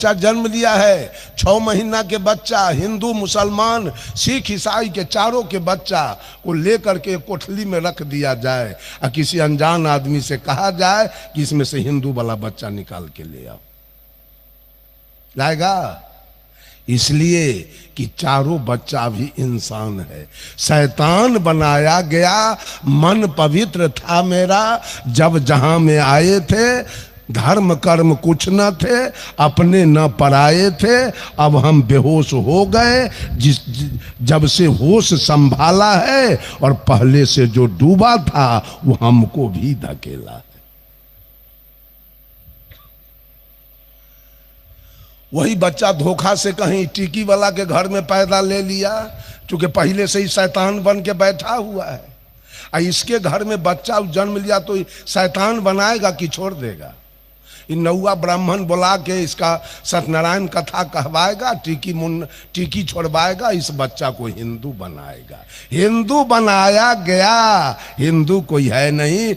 बच्चा जन्म लिया है, 6 महीना के बच्चा, हिंदू मुसलमान सिख ईसाई के चारों के बच्चा को लेकर के कोठली में रख दिया जाए और किसी अनजान आदमी से कहा जाए कि इसमें से हिंदू वाला बच्चा निकाल के ले आओ, लाएगा? इसलिए कि चारों बच्चा भी इंसान है। शैतान बनाया गया, मन पवित्र था मेरा, जब जहां में आए थे धर्म कर्म कुछ न थे, अपने न पराए थे। अब हम बेहोश हो गए, जब से होश संभाला है और पहले से जो डूबा था वो हमको भी धकेला है। वही बच्चा धोखा से कहीं टिकी वाला के घर में पैदा ले लिया, क्योंकि पहले से ही शैतान बन के बैठा हुआ है। और इसके घर में बच्चा जन्म लिया तो शैतान बनाएगा कि छोड़ देगा? नौवा ब्राह्मण बुला के इसका सत्यनारायण कथा कहवाएगा, टीकी छोड़वाएगा, इस बच्चा को हिंदू बनाएगा। हिंदू बनाया गया, हिंदू कोई है नहीं।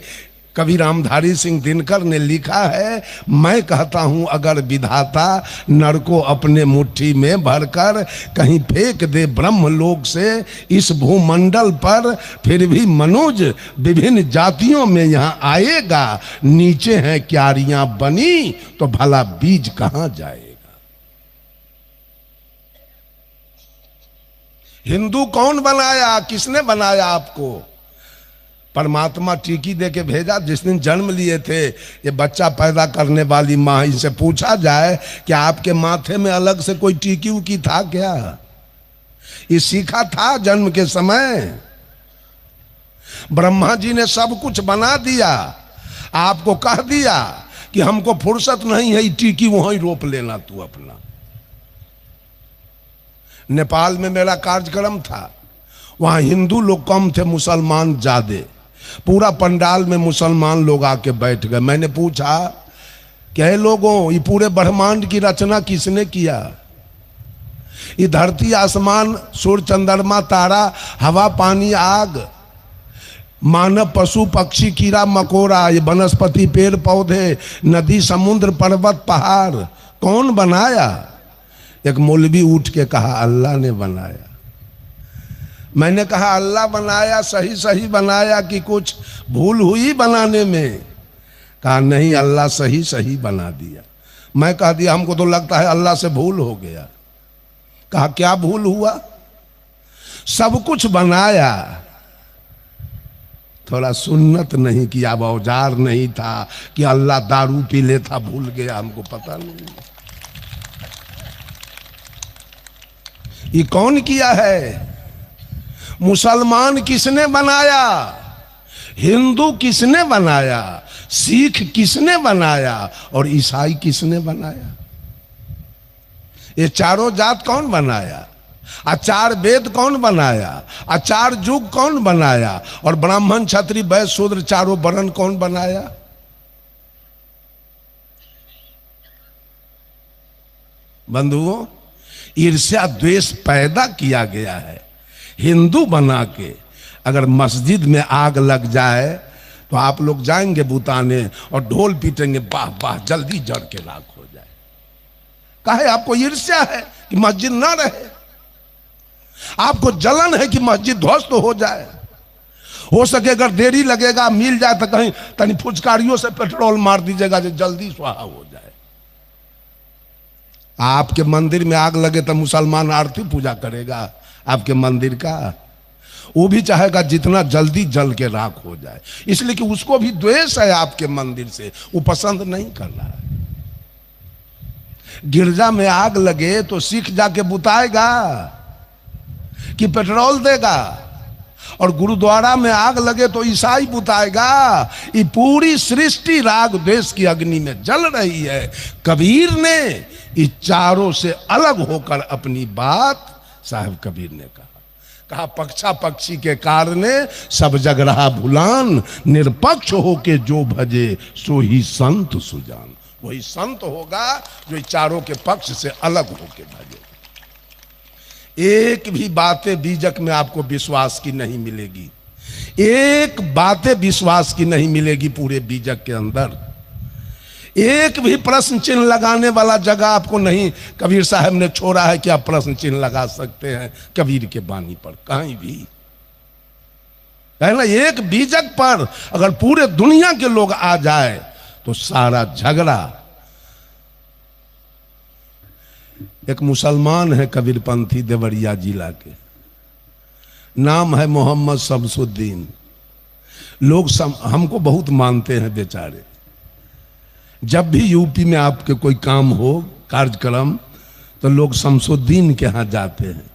कवि रामधारी सिंह दिनकर ने लिखा है, मैं कहता हूं अगर विधाता नर को अपने मुट्ठी में भरकर कहीं फेंक दे ब्रह्मलोक से इस भूमंडल पर, फिर भी मनुज विभिन्न जातियों में यहाँ आएगा। नीचे हैं क्यारियां बनी तो भला बीज कहां जाएगा? हिंदू कौन बनाया? किसने बनाया आपको? परमात्मा टीकी दे के भेजा। जिस दिन जन्म लिए थे ये बच्चा पैदा करने वाली माँ, इनसे पूछा जाए कि आपके माथे में अलग से कोई टीकी उकी था क्या? ये सीखा था जन्म के समय? ब्रह्मा जी ने सब कुछ बना दिया, आपको कह दिया कि हमको फुर्सत नहीं है, टीकी वहीं रोप लेना तू अपना। नेपाल में मेरा कार्यक्रम था, वहां हिंदू लोग कम थे, मुसलमान ज्यादा। पूरा पंडाल में मुसलमान लोग आके बैठ गए। मैंने पूछा क्या लोगों, ये पूरे ब्रह्मांड की रचना किसने किया? ये धरती आसमान सूर्य चंद्रमा तारा हवा पानी आग मानव पशु पक्षी कीड़ा मकोड़ा, ये वनस्पति पेड़ पौधे नदी समुद्र पर्वत पहाड़ कौन बनाया? एक मौलवी उठ के कहा अल्लाह ने बनाया। मैंने कहा अल्लाह बनाया, सही सही बनाया कि कुछ भूल हुई बनाने में? कहा नहीं, अल्लाह सही सही बना दिया। मैं कह दिया हमको तो लगता है अल्लाह से भूल हो गया। कहा क्या भूल हुआ? सब कुछ बनाया, थोड़ा सुन्नत नहीं किया, अब औजार नहीं था कि अल्लाह दारू पी लेता, भूल गया, हमको पता नहीं। ये कौन किया है? मुसलमान किसने बनाया? हिंदू किसने बनाया? सिख किसने बनाया? और ईसाई किसने बनाया? ये चारों जात कौन बनाया? आचार वेद कौन बनाया? आचार युग कौन बनाया? और ब्राह्मण क्षत्रिय वैश्य शूद्र चारों वर्ण कौन बनाया? बंधुओं, ईर्ष्या द्वेष पैदा किया गया है। हिंदू बना के अगर मस्जिद में आग लग जाए तो आप लोग जाएंगे बुताने और ढोल पीटेंगे, वाह वाह जल्दी जड़ के राख हो जाए। काहे? आपको ईर्ष्या है कि मस्जिद ना रहे, आपको जलन है कि मस्जिद ध्वस्त हो जाए। हो सके अगर देरी लगेगा मिल जाए तो कहीं तनी फुचकारियों से पेट्रोल मार दीजिएगा जो जल्दी स्वाहा हो जाए। आपके मंदिर में आग लगे तो मुसलमान आरती पूजा करेगा आपके मंदिर का? वो भी चाहेगा जितना जल्दी जल के राख हो जाए, इसलिए कि उसको भी द्वेष है आपके मंदिर से, वो पसंद नहीं कर रहा है। गिरजा में आग लगे तो सिख जाके बुताएगा कि पेट्रोल देगा, और गुरुद्वारा में आग लगे तो ईसाई बुताएगा। ये पूरी सृष्टि राग द्वेष की अग्नि में जल रही है। कबीर ने इस चारों से अलग होकर अपनी बात साहब कबीर ने कहा पक्षा पक्षी के कारणे सब जग रहा भुलान, निरपक्ष होके जो भजे सो ही संत सुजान। वही संत होगा जो चारों के पक्ष से अलग होके भजे। एक भी बातें बीजक में आपको विश्वास की नहीं मिलेगी, एक बातें विश्वास की नहीं मिलेगी पूरे बीजक के अंदर। एक भी प्रश्न चिन्ह लगाने वाला जगह आपको नहीं कबीर साहब ने छोड़ा है कि आप प्रश्न चिन्ह लगा सकते हैं कबीर के बानी पर, कहीं भी है ना। एक बीजक पर अगर पूरे दुनिया के लोग आ जाए तो सारा झगड़ा। एक मुसलमान है कबीरपंथी देवरिया जिला के, नाम है मोहम्मद शमसुद्दीन। लोग हमको बहुत मानते हैं बेचारे। जब भी यूपी में आपके कोई काम हो कार्यक्रम तो लोग शमसुद्दीन के यहाँ जाते हैं,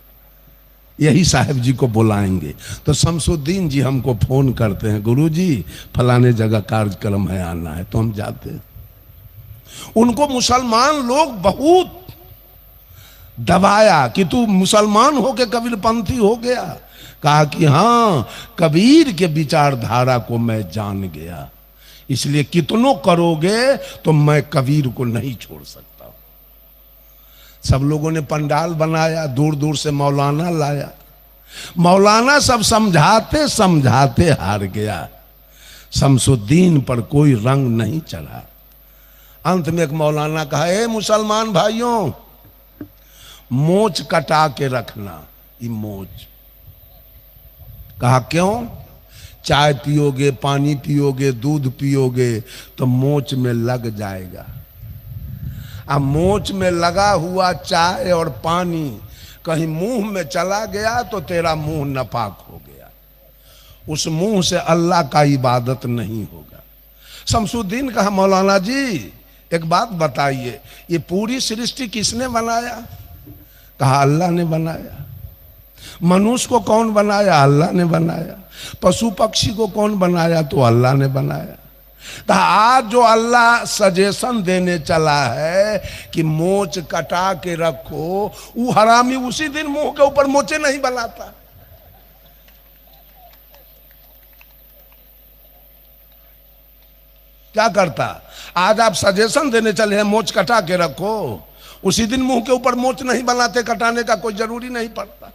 यही साहब जी को बुलाएंगे। तो शमसुद्दीन जी हमको फोन करते हैं, गुरुजी फलाने जगह कार्यक्रम है, आना है, तो हम जाते हैं। उनको मुसलमान लोग बहुत दबाया कि तू मुसलमान होके कबीरपंथी हो गया। कहा कि हाँ, कबीर के विचारधारा को मैं जान गया, इसलिए कितनों करोगे तो मैं कबीर को नहीं छोड़ सकता हूं। सब लोगों ने पंडाल बनाया, दूर दूर से मौलाना लाया। मौलाना सब समझाते समझाते हार गया। शमसुद्दीन पर कोई रंग नहीं चढ़ा। अंत में एक मौलाना कहा, ए मुसलमान भाइयों, मोच कटा के रखना। ये मोच। कहा क्यों? चाय पियोगे, पानी पियोगे, दूध पियोगे तो मोच में लग जाएगा। अब मोच में लगा हुआ चाय और पानी कहीं मुंह में चला गया तो तेरा मुंह नापाक हो गया, उस मुंह से अल्लाह का इबादत नहीं होगा। शमसुद्दीन कहा, मौलाना जी एक बात बताइए, ये पूरी सृष्टि किसने बनाया? कहा अल्लाह ने बनाया। मनुष्य को कौन बनाया? अल्लाह ने बनाया। पशु पक्षी को कौन बनाया? तो अल्लाह ने बनाया। तो आज जो अल्लाह सजेशन देने चला है कि मोच कटा के रखो, वो हरामी उसी दिन मुंह के ऊपर मोचे नहीं बनाता। क्या करता? आज आप सजेशन देने चले हैं मोच कटा के रखो, उसी दिन मुंह के ऊपर मोच नहीं बनाते, कटाने का कोई जरूरी नहीं पड़ता।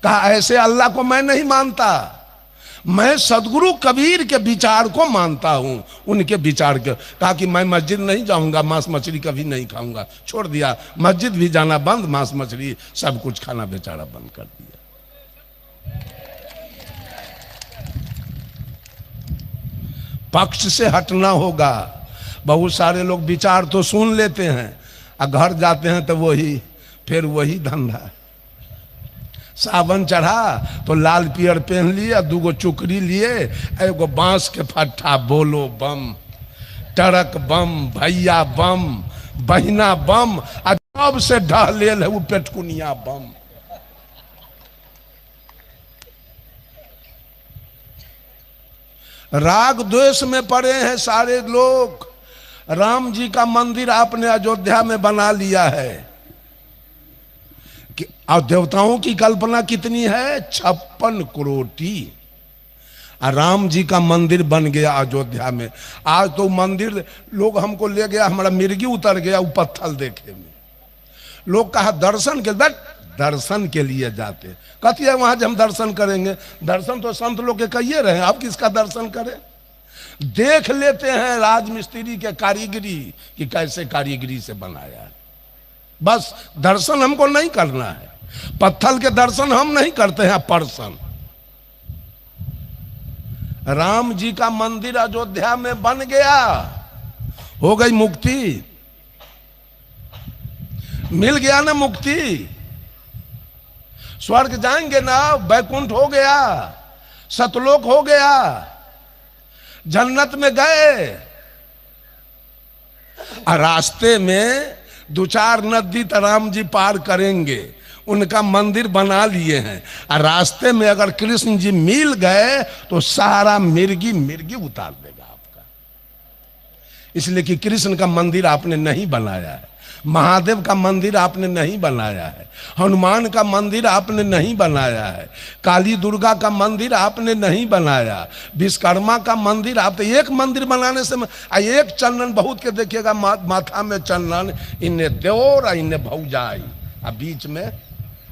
कहा ऐसे अल्लाह को मैं नहीं मानता, मैं सदगुरु कबीर के विचार को मानता हूं, उनके विचार के। कहा कि मैं मस्जिद नहीं जाऊंगा, मांस मछली कभी नहीं खाऊंगा। छोड़ दिया, मस्जिद भी जाना बंद, मांस मछली सब कुछ खाना बेचारा बंद कर दिया। पक्ष से हटना होगा। बहुत सारे लोग विचार तो सुन लेते हैं और घर जाते हैं तो फिर वही धंधा। सावन चढ़ा तो लाल पियर पहन लिए, दूगो चुकरी लिए, एगो बांस के फट्ठा, बोलो बम, टरक बम, भैया बम, बहिना बम, अब से ढह ले वो पेटकुनिया बम। राग द्वेष में पड़े हैं सारे लोग। राम जी का मंदिर आपने अयोध्या में बना लिया है, और देवताओं की कल्पना कितनी है? 56 करोड़। राम जी का मंदिर बन गया अयोध्या में। आज तो मंदिर लोग हमको ले गया, हमारा मिर्गी उतर गया वो पत्थर देखे में। लोग कहा दर्शन के, दर्शन के लिए जाते, कहती है वहां हम दर्शन करेंगे। दर्शन तो संत लोग के कहिए रहे, आप किसका दर्शन करें? देख लेते हैं राजमिस्त्री के कारीगरी कि कैसे कारीगरी से बनाया है, बस दर्शन हमको नहीं करना है। पत्थर के दर्शन हम नहीं करते हैं पर्सन। राम जी का मंदिर अयोध्या में बन गया, हो गई मुक्ति, मिल गया ना मुक्ति। स्वर्ग जाएंगे ना, बैकुंठ हो गया, सतलोक हो गया, जन्नत में गए। और रास्ते में 2-4 नदी राम जी पार करेंगे, उनका मंदिर बना लिए हैं। और रास्ते में अगर कृष्ण जी मिल गए तो सारा मिर्गी उतार देगा आपका, इसलिए कि कृष्ण का मंदिर आपने नहीं बनाया है, महादेव का मंदिर आपने नहीं बनाया है, हनुमान का मंदिर आपने नहीं बनाया है, काली दुर्गा का मंदिर आपने नहीं बनाया, विश्वकर्मा का मंदिर। आप तो एक मंदिर बनाने से एक चंदन बहुत के देखिएगा, माथा में चंदन, इन्हें देवर इन्हें भौजाई, और बीच में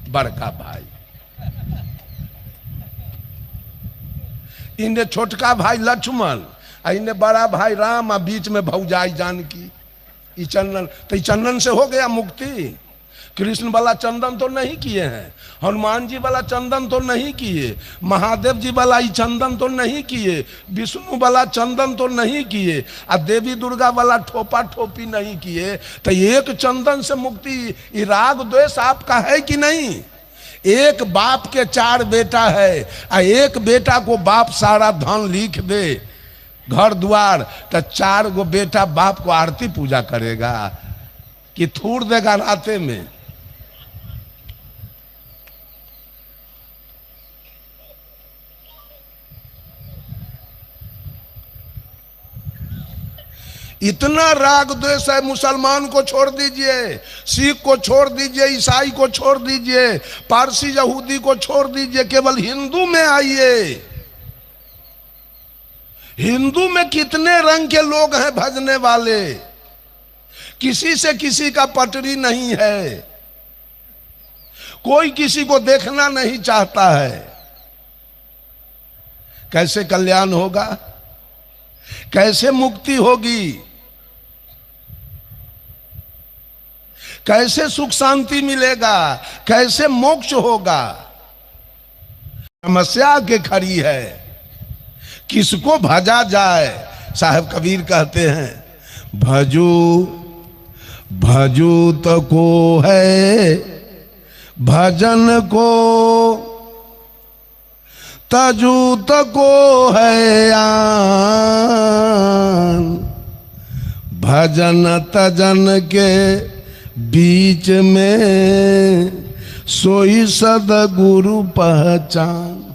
बड़का भाई, इन्हें छोटका भाई लक्ष्मण, अने बड़ा भाई राम आ बीच में भौजाई जानकी, ई चंदन, तो ई चंदन से हो गया मुक्ति। कृष्ण वाला चंदन तो नहीं किए हैं, हनुमान जी वाला चंदन तो नहीं किए, महादेव जी वाला ई चंदन तो नहीं किए, विष्णु वाला चंदन तो नहीं किए, और देवी दुर्गा वाला ठोपा ठोपी नहीं किए। तो एक चंदन से मुक्ति, ये राग द्वेष आपका है कि नहीं? एक बाप के 4 बेटा है, और एक बेटा को बाप सारा धन लिख दे, घर द्वार, तो 4 गो बेटा बाप को आरती पूजा करेगा कि थूर देगा राते में? इतना राग द्वेष है। मुसलमान को छोड़ दीजिए, सिख को छोड़ दीजिए, ईसाई को छोड़ दीजिए, पारसी यहूदी को छोड़ दीजिए, केवल हिंदू में आइए। हिंदू में कितने रंग के लोग हैं भजने वाले, किसी से किसी का पटरी नहीं है, कोई किसी को देखना नहीं चाहता है। कैसे कल्याण होगा? कैसे मुक्ति होगी? कैसे सुख शांति मिलेगा? कैसे मोक्ष होगा? समस्या के खड़ी है, किसको भजा जाए? साहब कबीर कहते हैं, भजू भजू तो को है भजन को, तजू तो को है आन, भजन तजन के बीच में सोई सदगुरु पहचान।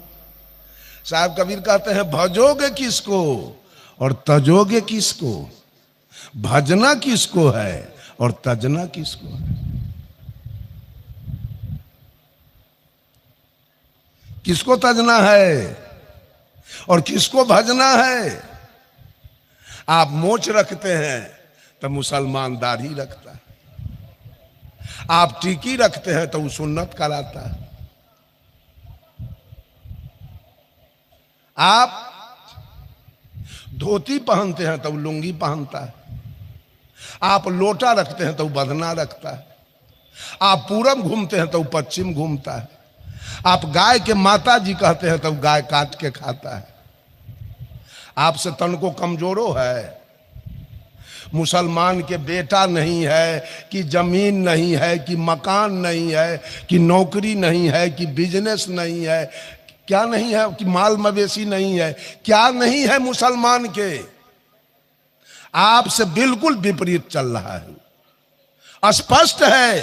साहब कबीर कहते हैं, भजोगे किसको और तजोगे किसको? भजना किसको है और तजना किसको है? किसको तजना है और किसको भजना है? आप मोच रखते हैं तो मुसलमान दाढ़ी रखता है, आप टीकी रखते हैं तो वो सुन्नत कराता है, आप धोती पहनते हैं तो वो लुंगी पहनता है, आप लोटा रखते हैं तो वो बदना रखता है, आप पूरब घूमते हैं तो वो पश्चिम घूमता है, आप गाय के माता जी कहते हैं तो गाय काट के खाता है। आपसे तन को कमजोरो है। मुसलमान के बेटा नहीं है कि जमीन नहीं है कि मकान नहीं है कि नौकरी नहीं है कि बिजनेस नहीं है, क्या नहीं है कि माल मवेशी नहीं है, क्या नहीं है मुसलमान के? आपसे बिल्कुल विपरीत चल रहा है। स्पष्ट है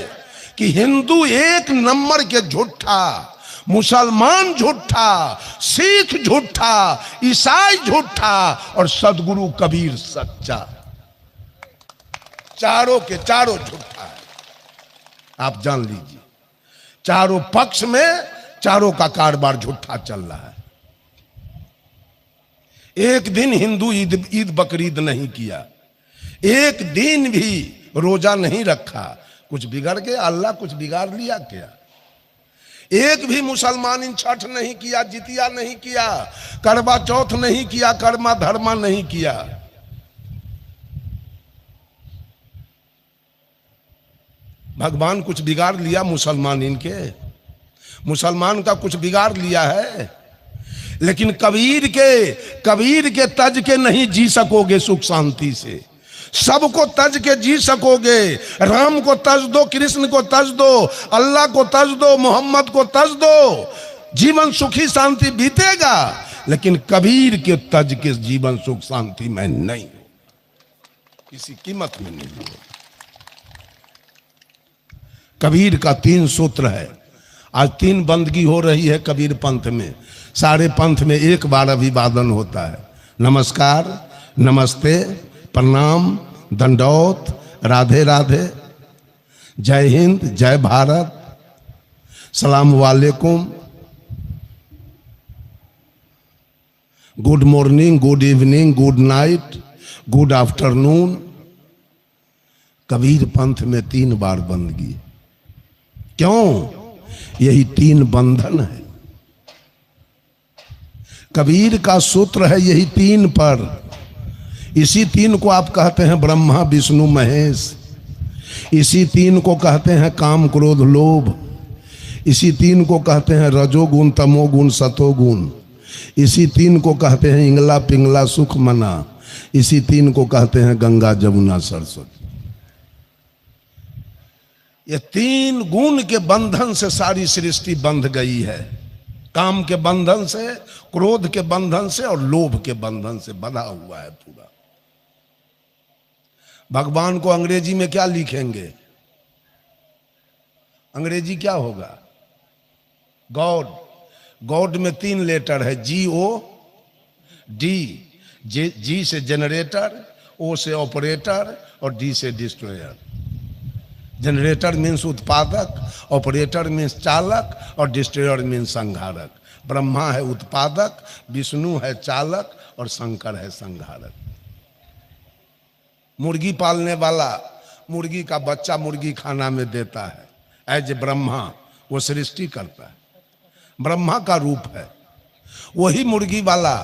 कि हिंदू 1 नंबर के झूठा, मुसलमान झूठा, सिख झूठा, ईसाई झूठा और सदगुरु कबीर सच्चा, चारों के चारों झूठा है। आप जान लीजिए, चारों पक्ष में चारों का कारोबार झूठा चल रहा है। एक दिन हिंदू ईद बकरीद नहीं किया, एक दिन भी रोजा नहीं रखा, कुछ बिगड़ गया? अल्लाह कुछ बिगाड़ लिया क्या? एक भी मुसलमान इन छठ नहीं किया, जितिया नहीं किया, करवा चौथ नहीं किया, कर्मा धर्मा नहीं किया। भगवान कुछ बिगाड़ लिया मुसलमान इनके? मुसलमान का कुछ बिगाड़ लिया है? लेकिन कबीर के तज के नहीं जी सकोगे सुख शांति से। सबको तज के जी सकोगे। राम को तज दो, कृष्ण को तज दो, अल्लाह को तज दो, मोहम्मद को तज दो, जीवन सुखी शांति बीतेगा। लेकिन कबीर के तज के जीवन सुख शांति में नहीं, किसी कीमत में नहीं होगा। कबीर का 3 सूत्र है। आज 3 बंदगी हो रही है कबीर पंथ में। सारे पंथ में एक बार अभिवादन होता है, नमस्कार, नमस्ते, प्रणाम, दंडौत, राधे राधे, जय हिंद, जय भारत, सलाम वालेकुम, good morning, good evening, good night, good afternoon. Kabir Panth में 3 बार बंदगी। क्यों? यही 3 बंधन है। कबीर का सूत्र है यही 3 पर। इसी तीन को आप कहते हैं ब्रह्मा विष्णु महेश। इसी तीन को कहते हैं काम क्रोध लोभ। इसी तीन को कहते हैं रजोगुण तमोगुण सतोगुण। इसी तीन को कहते हैं इंगला पिंगला सुख मना। इसी तीन को कहते हैं गंगा जमुना सरस्वती। ये तीन गुण के बंधन से सारी सृष्टि बंध गई है। काम के बंधन से, क्रोध के बंधन से और लोभ के बंधन से बंधा हुआ है पूरा। भगवान को अंग्रेजी में क्या लिखेंगे? अंग्रेजी क्या होगा? गॉड। गॉड में 3 लेटर है, GOD। जी से जनरेटर, O से ऑपरेटर और D से डिस्ट्रॉयर। जनरेटर मीन्स उत्पादक, ऑपरेटर मीन्स चालक और डिस्ट्रॉयर मीन्स संहारक। ब्रह्मा है उत्पादक, विष्णु है चालक और शंकर है संहारक। मुर्गी पालने वाला मुर्गी का बच्चा मुर्गी खाना में देता है। एज ब्रह्मा वो सृष्टि करता है, ब्रह्मा का रूप है। वही मुर्गी वाला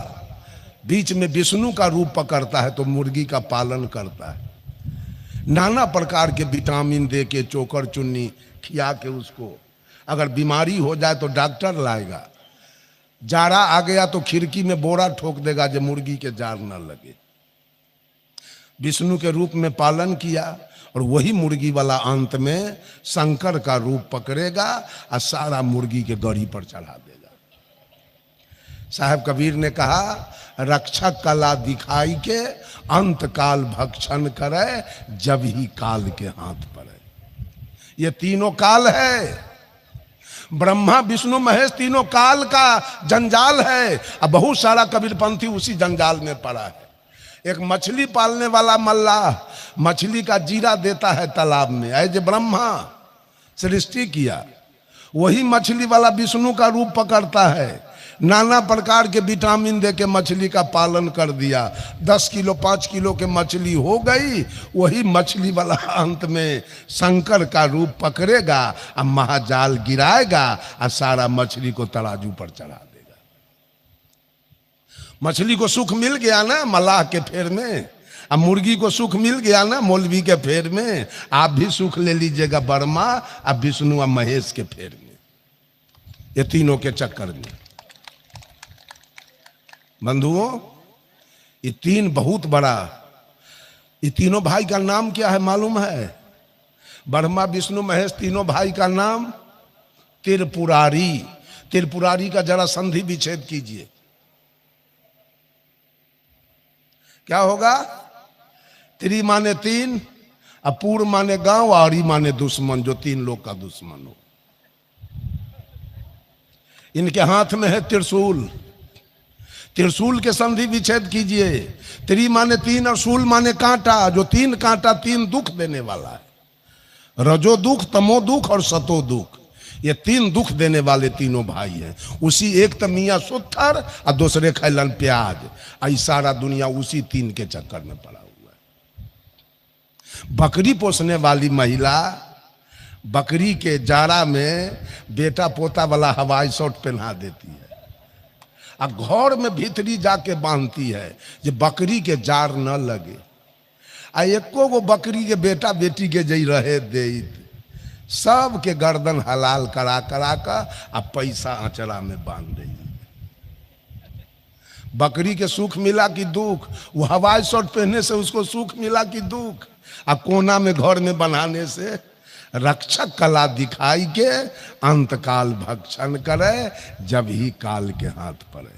बीच में विष्णु का रूप पकड़ता है तो मुर्गी का पालन करता है। नाना प्रकार के विटामिन दे के, चोकर चुन्नी खिया के उसको, अगर बीमारी हो जाए तो डॉक्टर लाएगा। जाड़ा आ गया तो खिड़की में बोरा ठोक देगा जो मुर्गी के जार न लगे। विष्णु के रूप में पालन किया और वही मुर्गी वाला अंत में शंकर का रूप पकड़ेगा और सारा मुर्गी के गड़ी पर चढ़ा देगा। साहब कबीर ने कहा, रक्षक कला दिखाई के अंत काल भक्षण करे, जब ही काल के हाथ पड़े। ये तीनों काल है, ब्रह्मा विष्णु महेश, तीनों काल का जंजाल है। अब बहुत सारा कबीरपंथी उसी जंजाल में पड़ा है। एक मछली पालने वाला मल्लाह मछली का जीरा देता है तालाब में, ऐसे ब्रह्मा सृष्टि किया। वही मछली वाला विष्णु का रूप पकड़ता है, नाना प्रकार के विटामिन दे के मछली का पालन कर दिया। 10 किलो 5 किलो के मछली हो गई, वही मछली वाला अंत में शंकर का रूप पकड़ेगा और महाजाल गिराएगा और सारा मछली को तराजू पर चढ़ा देगा। मछली को सुख मिल गया ना मल्लाह के फेर में, अब मुर्गी को सुख मिल गया ना मौलवी के फेर में। आप भी सुख ले लीजिएगा ब्रह्मा अब विष्णु और महेश के फेर में, ये तीनों के चक्कर में। बंधुओं, ये तीन बहुत बड़ा, ये तीनों भाई का नाम क्या है मालूम है? ब्रह्मा विष्णु महेश तीनों भाई का नाम त्रिपुरारी। त्रिपुरारी का जरा संधि विच्छेद कीजिए, क्या होगा? त्रि माने 3, अपूर माने गांव, आरी माने दुश्मन, जो 3 लोग का दुश्मन हो। इनके हाथ में है त्रिशूल, त्रिशूल के संधि विच्छेद कीजिए। त्रि माने 3 और शूल माने कांटा, जो 3 कांटा 3 दुख देने वाला है। रजो दुख, तमो दुख और सतो दुख, ये 3 दुख देने वाले तीनों भाई हैं। उसी एक तो मियाँ सुत्थर और दूसरे खैलन प्याज, आई सारा दुनिया उसी 3 के चक्कर में पड़ा हुआ है। बकरी पोसने वाली महिला बकरी के जारा में बेटा पोता वाला हवाई शॉट पहना देती है और घर में भीतरी जाके बांधती है जो बकरी के जार न लगे। आ एको गो बकरी के बेटा बेटी के जई रहे दे, सब के गर्दन हलाल करा करा का आ पैसा आंचरा में बांध रही। बकरी के सुख मिला कि दुख? वो हवाई शॉट पहनने से उसको सुख मिला कि दुख? आ कोना में घर में बनाने से? रक्षक कला दिखाई के अंत काल भक्षण करे, जब ही काल के हाथ पड़े।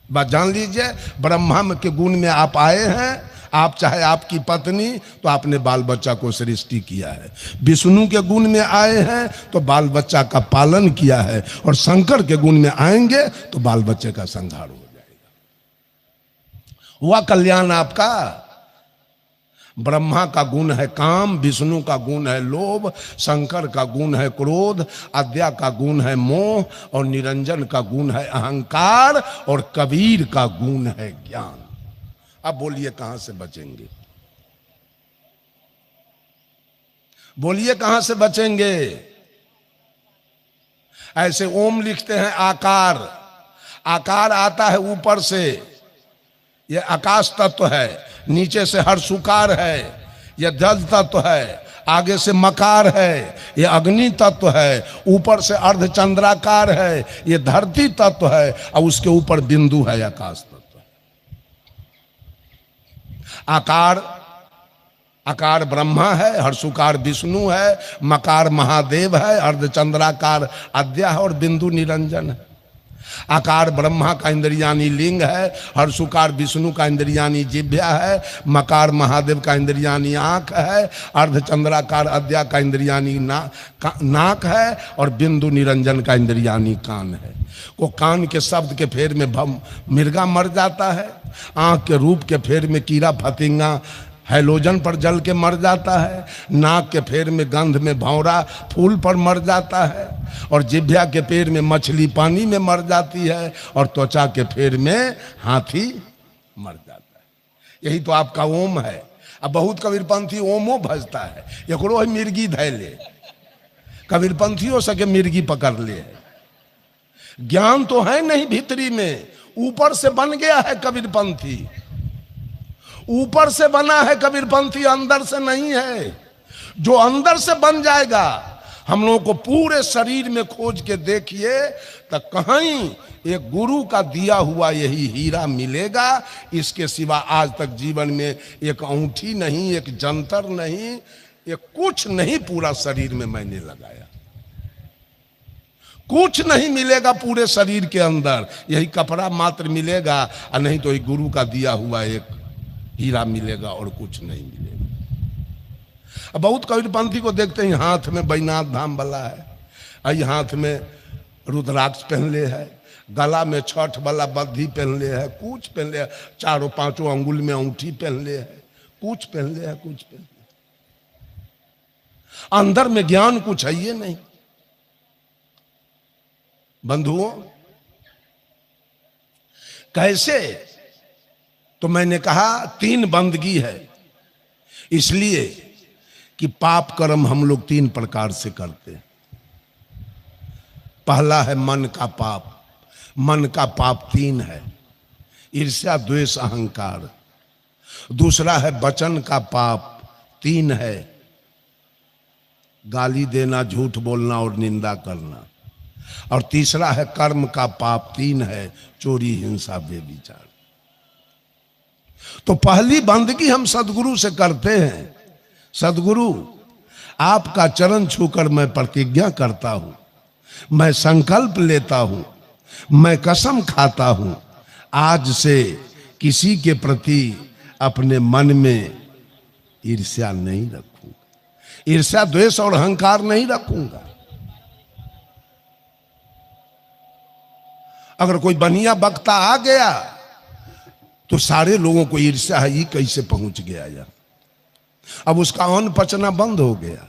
बस जान लीजिए, ब्रह्मा के गुण में आप आए हैं, आप चाहे आपकी पत्नी, तो आपने बाल बच्चा को सृष्टि किया है। विष्णु के गुण में आए हैं तो बाल बच्चा का पालन किया है, और शंकर के गुण में आएंगे तो बाल बच्चे का संहार हो जाएगा। हुआ कल्याण आपका। ब्रह्मा का गुण है काम, विष्णु का गुण है लोभ, शंकर का गुण है क्रोध, अद्या का गुण है मोह, और निरंजन का गुण है अहंकार, और कबीर का गुण है ज्ञान। अब बोलिए कहां से बचेंगे? बोलिए कहां से बचेंगे? ऐसे ओम लिखते हैं आकार, आकार आता है ऊपर से, ये आकाश तत्व है, नीचे से हर्षुकार है, ये जल तत्व है, आगे से मकार है, ये अग्नि तत्व है, ऊपर से अर्धचंद्राकार है, ये धरती तत्व है, और उसके ऊपर बिंदु है, आकाश तत्व। आकार ब्रह्मा है, हर्षुकार विष्णु है, मकार महादेव है, अर्धचंद्राकार अद्या है और बिंदु निरंजन है। आकार ब्रह्मा का इंद्रियानी लिंग है, हर्षुकार विष्णु का इंद्रियानी जिह्वा है, मकार महादेव का इंद्रियानी आंख है, अर्धचंद्राकार अद्या का इंद्रियानी नाक है और बिंदु निरंजन का इंद्रियानी कान है। को कान के शब्द के फेर में मिर्गा मर जाता है, आंख के रूप के फेर में कीड़ा फतिंगा हैलोजन पर जल के मर जाता है, नाक के फेर में गंध में भौरा फूल पर मर जाता है, और जिह्वा के फेर में मछली पानी में मर जाती है, और त्वचा के फेर में हाथी मर जाता है। यही तो आपका ओम है। अब बहुत कबीरपंथी ओमो भजता है, एकरो है मिर्गी धैले, कबीरपंथियों सके मिर्गी पकड़ ले। ज्ञान तो है नहीं भीतरी में, ऊपर से बन गया है कबीरपंथी, ऊपर से बना है कबीरपंथी, अंदर से नहीं है। जो अंदर से बन जाएगा, हम लोगों को पूरे शरीर में खोज के देखिए तो कहीं एक गुरु का दिया हुआ यही हीरा मिलेगा। इसके सिवा आज तक जीवन में एक अंगूठी नहीं, एक जंतर नहीं, एक कुछ नहीं पूरा शरीर में मैंने लगाया, कुछ नहीं मिलेगा पूरे शरीर के अंदर, यही कपड़ा मात्र मिलेगा, और नहीं तो एक गुरु का दिया हुआ एक हीरा मिलेगा और कुछ नहीं मिलेगा। अब बहुत कबीरपंथी को देखते हैं हाथ में बैजनाथ धाम वाला है, आई हाथ में रुद्राक्ष पहन ले है, गला में छठ वाला बद्धी पहन ले है, कुछ पहन ले है, चारों पांचों अंगुल में अंगूठी पहन ले है, कुछ पहन ले है, कुछ पहन ले। अंदर में ज्ञान कुछ है ये नहीं। बंधुओं कैसे, तो मैंने कहा 3 बंदगी है, इसलिए कि पाप कर्म हम लोग 3 प्रकार से करते हैं। पहला है मन का पाप। मन का पाप 3 है, ईर्ष्या द्वेष अहंकार। दूसरा है वचन का पाप 3 है, गाली देना, झूठ बोलना और निंदा करना। और तीसरा है कर्म का पाप 3 है, चोरी हिंसा बेविचार। तो पहली बंदगी हम सदगुरु से करते हैं। सदगुरु आपका चरण छूकर मैं प्रतिज्ञा करता हूं, मैं संकल्प लेता हूं, मैं कसम खाता हूं, आज से किसी के प्रति अपने मन में ईर्ष्या नहीं रखूंगा, ईर्ष्या द्वेष और अहंकार नहीं रखूंगा। अगर कोई बनिया वक्ता आ गया तो सारे लोगों को ईर्ष्या है, ये कैसे पहुंच गया यार, अब उसका अन्न पचना बंद हो गया।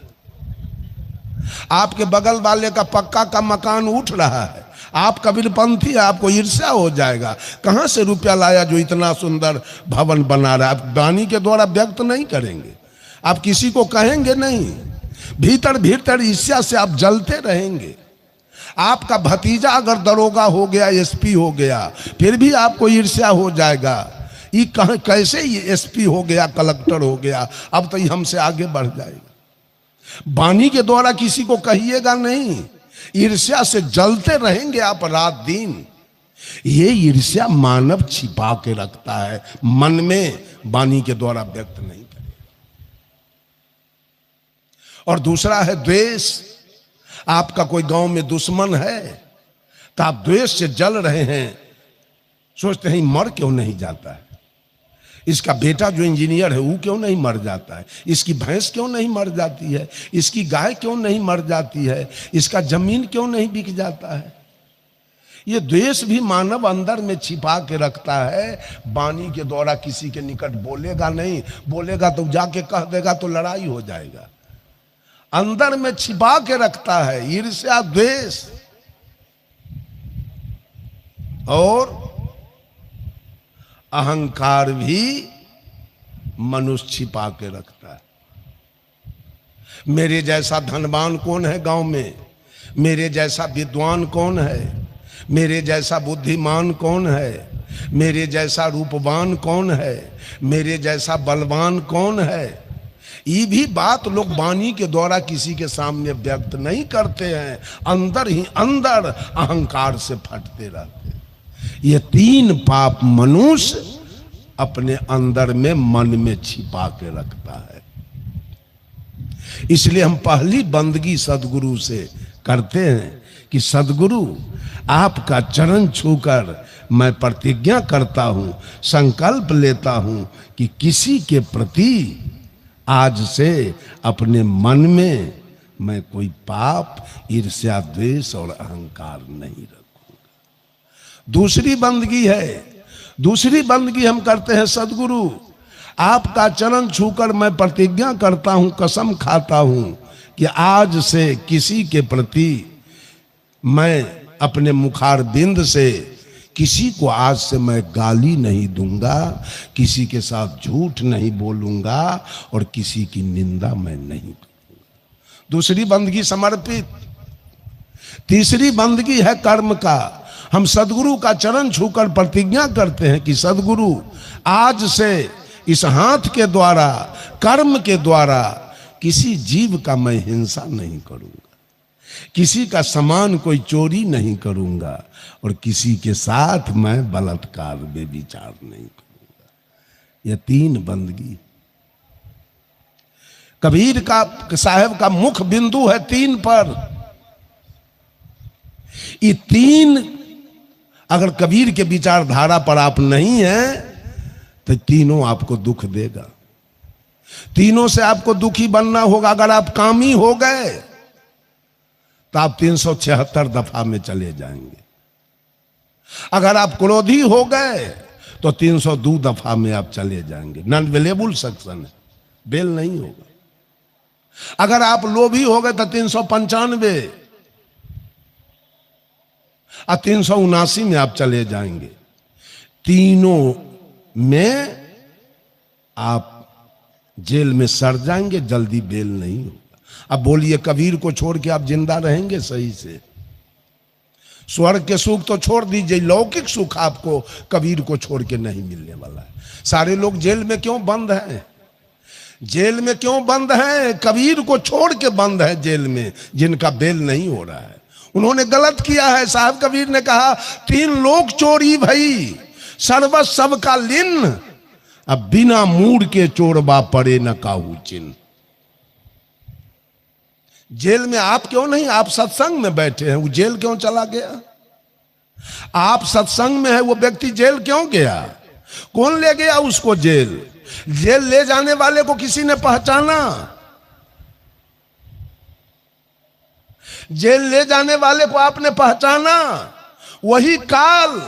आपके बगल वाले का पक्का का मकान उठ रहा है, आप कबीरपंथी, आपको ईर्ष्या हो जाएगा, कहां से रुपया लाया जो इतना सुंदर भवन बना रहा है। आप वाणी के द्वारा व्यक्त नहीं करेंगे, आप किसी को कहेंगे नहीं, भीतर भीतर ईर्ष्या से आप जलते रहेंगे। आपका भतीजा अगर दरोगा हो गया, एसपी हो गया, फिर भी आपको ईर्ष्या हो जाएगा, ये कहां कैसे ये एसपी हो गया, कलेक्टर हो गया, अब तो ये हमसे आगे बढ़ जाएगा। वाणी के द्वारा किसी को कहिएगा नहीं, ईर्ष्या से जलते रहेंगे आप रात दिन। ये ईर्ष्या मानव छिपा के रखता है मन में, वाणी के द्वारा व्यक्त नहीं करेगा। और दूसरा है द्वेष। आपका कोई गांव में दुश्मन है तो आप द्वेष से जल रहे हैं, सोचते हैं मर क्यों नहीं जाता है, इसका बेटा जो इंजीनियर है वो क्यों नहीं मर जाता है, इसकी भैंस क्यों नहीं मर जाती है, इसकी गाय क्यों नहीं मर जाती है, इसका जमीन क्यों नहीं बिक जाता है। ये द्वेष भी मानव अंदर में छिपा के रखता है, वाणी के द्वारा किसी के निकट बोलेगा नहीं, बोलेगा तो जाके कह देगा तो लड़ाई हो जाएगा। अंदर में छिपा के रखता है ईर्ष्या द्वेष। और अहंकार भी मनुष्य छिपा के रखता है। मेरे जैसा धनवान कौन है गांव में, मेरे जैसा विद्वान कौन है, मेरे जैसा बुद्धिमान कौन है, मेरे जैसा रूपवान कौन है, मेरे जैसा बलवान कौन है। ये भी बात लोग वाणी के द्वारा किसी के सामने व्यक्त नहीं करते हैं, अंदर ही अंदर अहंकार से फटते रहते हैं। ये तीन पाप मनुष्य अपने अंदर में मन में छिपा के रखता है। इसलिए हम पहली बंदगी सदगुरु से करते हैं कि सदगुरु आपका चरण छूकर मैं प्रतिज्ञा करता हूं, संकल्प लेता हूं कि किसी के प्रति आज से अपने मन में मैं कोई पाप, ईर्ष्या, द्वेष और अहंकार नहीं रखूंगा। दूसरी बंदगी है, दूसरी बंदगी हम करते हैं, सदगुरु आपका चरण छूकर मैं प्रतिज्ञा करता हूं, कसम खाता हूं कि आज से किसी के प्रति मैं अपने मुखारबिंद से किसी को आज से मैं गाली नहीं दूंगा, किसी के साथ झूठ नहीं बोलूंगा और किसी की निंदा मैं नहीं करूंगा। दूसरी बंदगी समर्पित। तीसरी बंदगी है कर्म का। हम सदगुरु का चरण छूकर प्रतिज्ञा करते हैं कि सदगुरु आज से इस हाथ के द्वारा, कर्म के द्वारा किसी जीव का मैं हिंसा नहीं करूंगा, किसी का सामान कोई चोरी नहीं करूंगा और किसी के साथ मैं बलात्कार में विचार नहीं करूंगा। यह तीन बंदगी। कबीर का साहब का मुख बिंदु है तीन पर। ये तीन अगर कबीर के विचारधारा पर आप नहीं हैं तो तीनों आपको दुख देगा, तीनों से आपको दुखी बनना होगा। अगर आप कामी हो गए तो आप 376 दफा में चले जाएंगे। अगर आप क्रोधी हो गए तो 302 दफा में आप चले जाएंगे। नॉन अवेलेबल सेक्शन है, बेल नहीं होगा। अगर आप लोभी हो गए तो 395 और 379 में आप चले जाएंगे। तीनों में आप जेल में सड़ जाएंगे, जल्दी बेल नहीं होगा। अब बोलिए कबीर को छोड़ के आप जिंदा रहेंगे सही से? स्वर्ग के सुख तो छोड़ दीजिए, लौकिक सुख आपको कबीर को छोड़ के नहीं मिलने वाला है। सारे लोग जेल में क्यों बंद हैं? जेल में क्यों बंद हैं? कबीर को छोड़ के बंद है जेल में, जिनका बेल नहीं हो रहा है। उन्होंने गलत किया है। साहब कबीर ने कहा 3 लोग चोरी भई, सर्वस सबका लिन, अब बिना मूड के चोरबा पड़े न काहू चिन्ह। जेल में आप क्यों नहीं? आप सत्संग में बैठे हैं, वो जेल क्यों चला गया? आप सत्संग में है, वो व्यक्ति जेल क्यों गया? कौन ले गया उसको जेल? जेल ले जाने वाले को किसी ने पहचाना? जेल ले जाने वाले को आपने पहचाना? वही काल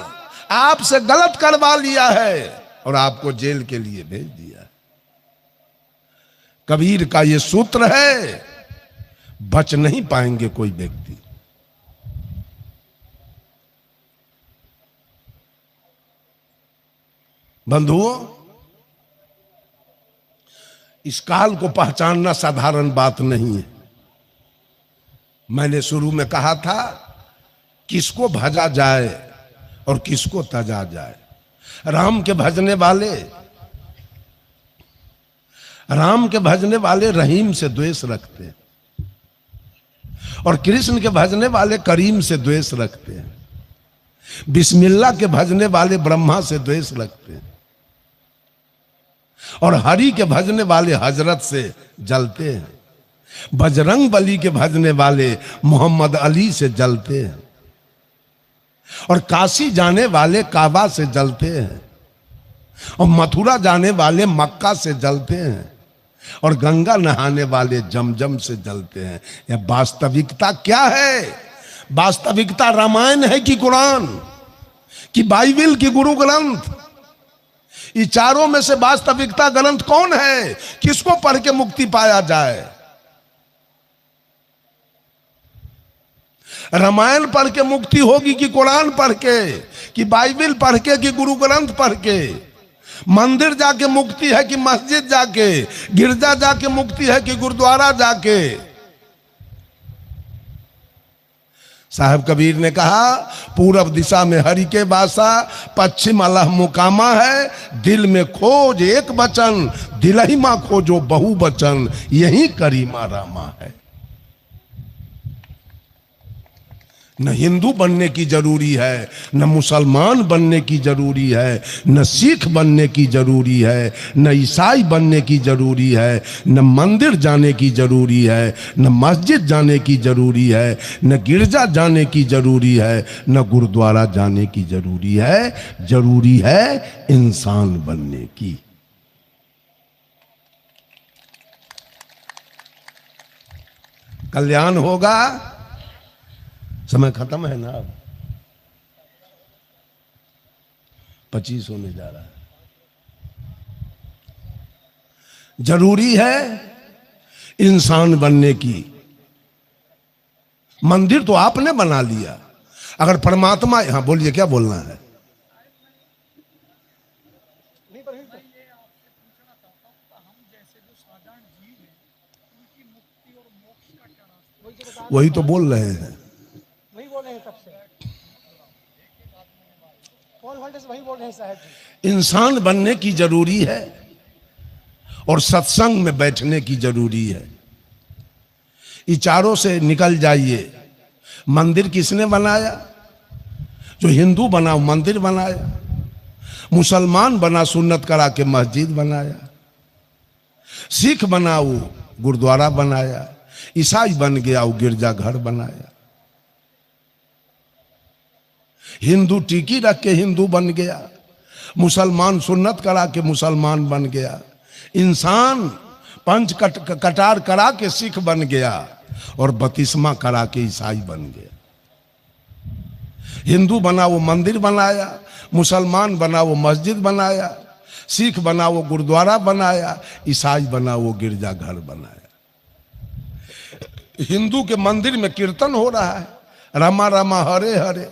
आपसे गलत करवा लिया है और आपको जेल के लिए भेज दिया। कबीर का ये सूत्र है, बच नहीं पाएंगे कोई व्यक्ति। बंधुओं, इस काल को पहचानना साधारण बात नहीं है। मैंने शुरू में कहा था, किसको भजा जाए और किसको तजा जाए। राम के भजने वाले रहीम से द्वेष रखते हैं और कृष्ण के भजने वाले करीम से द्वेष रखते हैं। बिस्मिल्लाह के भजने वाले ब्रह्मा से द्वेष रखते हैं और हरि के भजने वाले हजरत से जलते हैं। बजरंग बली के भजने वाले मोहम्मद अली से जलते हैं और काशी जाने वाले काबा से जलते हैं और मथुरा जाने वाले मक्का से जलते हैं और गंगा नहाने वाले जमजम से जलते हैं। यह वास्तविकता क्या है? वास्तविकता रामायण है कि कुरान कि बाइबिल की गुरु ग्रंथ? ये चारों में से वास्तविकता ग्रंथ कौन है? किसको पढ़ के मुक्ति पाया जाए? रामायण पढ़ के मुक्ति होगी कि कुरान पढ़ के, कि बाइबिल पढ़ के, कि गुरु ग्रंथ पढ़ के? मंदिर जाके मुक्ति है कि मस्जिद जाके? गिरजा जाके मुक्ति है कि गुरुद्वारा जाके? साहब कबीर ने कहा, पूरब दिशा में हरि के वासा, पश्चिम अल्लाह मुकामा है, दिल में खोज एक वचन, दिलही माँ खोजो बहु वचन, यही करीमा रामा है। न हिंदू बनने की जरूरी है, न मुसलमान बनने की जरूरी है, न सिख बनने की जरूरी है, न ईसाई बनने की जरूरी है, न मंदिर जाने की जरूरी है, न मस्जिद जाने की जरूरी है, न गिरजा जाने की जरूरी है, न गुरुद्वारा जाने की जरूरी है। जरूरी है इंसान बनने की। कल्याण होगा। समय खत्म है ना, अब 25 होने जा रहा है। जरूरी है इंसान बनने की। मंदिर तो आपने बना लिया, अगर परमात्मा, हाँ बोलिए क्या बोलना है? वही तो बोल रहे हैं, इंसान बनने की जरूरी है और सत्संग में बैठने की जरूरी है। विचारों से निकल जाइए। मंदिर किसने बनाया? जो हिंदू बना मंदिर बनाया, मुसलमान बना सुन्नत करा के मस्जिद बनाया, सिख बना वो गुरुद्वारा बनाया, ईसाई बन गया वो गिरजा घर बनाया, हिंदू टीकी रख के हिंदू बन गया, मुसलमान सुन्नत करा के मुसलमान बन गया, इंसान पंच कटार करा के सिख बन गया और बतिस्मा करा के ईसाई बन गया। हिंदू बना वो मंदिर बनाया, मुसलमान बना वो मस्जिद बनाया, सिख बना वो गुरुद्वारा बनाया, ईसाई बना वो गिरजा घर बनाया। हिंदू के मंदिर में कीर्तन हो रहा है, रामा रामा हरे हरे,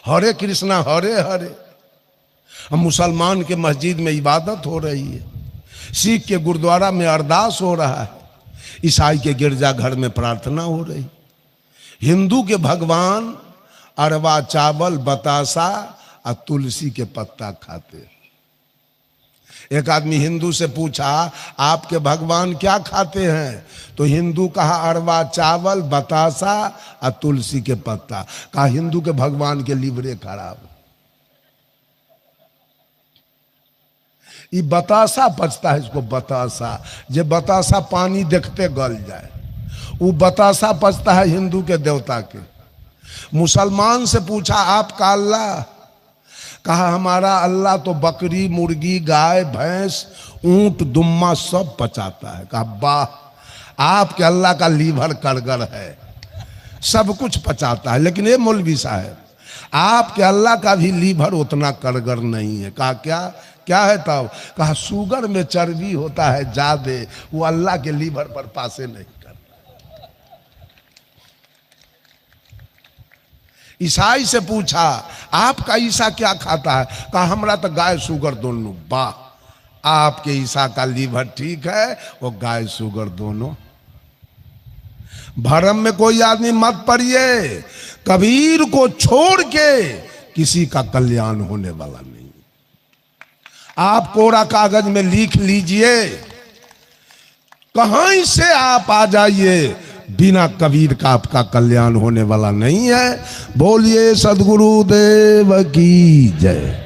हरे कृष्णा हरे हरे। मुसलमान के मस्जिद में इबादत हो रही है, सिख के गुरुद्वारा में अरदास हो रहा है, ईसाई के गिरजा घर में प्रार्थना हो रही। हिंदू के भगवान अरवा चावल बतासा और तुलसी के पत्ता खाते। एक आदमी हिंदू से पूछा, आपके भगवान क्या खाते हैं? तो हिंदू कहा अरवा चावल बतासा और तुलसी के पत्ता। कहा हिंदू के भगवान के लिवरे खराब। ये बतासा पचता है, इसको बतासा, जे बतासा पानी देखते गल जाए, वो बतासा पचता है हिंदू के देवता के। मुसलमान से पूछा आपका अल्लाह? कहा हमारा अल्लाह तो बकरी मुर्गी गाय भैंस ऊंट दुम्मा सब पचाता है। कहा वाह, आपके अल्लाह का लीवर कड़गर है, सब कुछ पचाता है। लेकिन ये मौलवी साहब, आपके अल्लाह का भी लीवर उतना कड़गर नहीं है। कहा क्या क्या है तब? कहा शुगर में चर्बी होता है ज्यादा, वो अल्लाह के लीवर पर पासे नहीं करता। ईसाई से पूछा आपका ईसा क्या खाता है? कहा हमरा तो गाय शुगर दोनों। वाह, आपके ईसा का लीवर ठीक है, वो गाय शुगर दोनों। भरम में कोई आदमी मत पड़िए, कबीर को छोड़ के किसी का कल्याण होने वाला नहीं। आप कोरा कागज में लिख लीजिए, कहां से आप आ जाइए, बिना कबीर का आपका कल्याण होने वाला नहीं है। बोलिए सद्गुरु देव की जय।